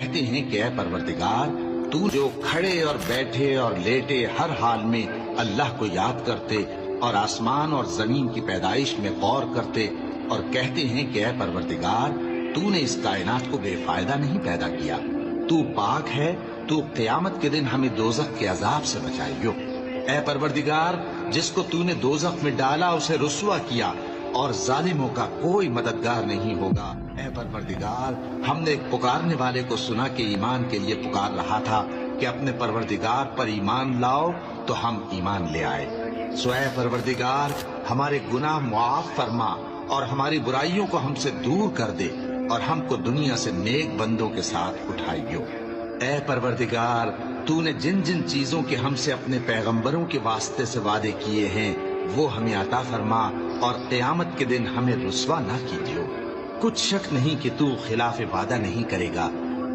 کہتے ہیں کہ اے پروردگار تو جو کھڑے اور بیٹھے اور لیٹے ہر حال میں اللہ کو یاد کرتے اور آسمان اور زمین کی پیدائش میں غور کرتے اور کہتے ہیں کہ اے پروردگار تو نے اس کائنات کو بے فائدہ نہیں پیدا کیا، تو پاک ہے، تو قیامت کے دن ہمیں دوزخ کے عذاب سے بچائیو۔ اے پروردگار جس کو تو نے دوزخ میں ڈالا اسے رسوا کیا اور ظالموں کا کوئی مددگار نہیں ہوگا۔ اے پروردگار ہم نے ایک پکارنے والے کو سنا کہ ایمان کے لیے پکار رہا تھا کہ اپنے پروردگار پر ایمان لاؤ، تو ہم ایمان لے آئے۔ سو اے پروردگار ہمارے گناہ معاف فرما اور ہماری برائیوں کو ہم سے دور کر دے اور ہم کو دنیا سے نیک بندوں کے ساتھ اٹھائیو۔ اے پروردگار تو نے جن جن چیزوں کے ہم سے اپنے پیغمبروں کے واسطے سے وعدے کیے ہیں وہ ہمیں عطا فرما اور قیامت کے دن ہمیں رسوا نہ کیجیو۔ کچھ شک نہیں کہ تو خلاف وعدہ نہیں کرے گا۔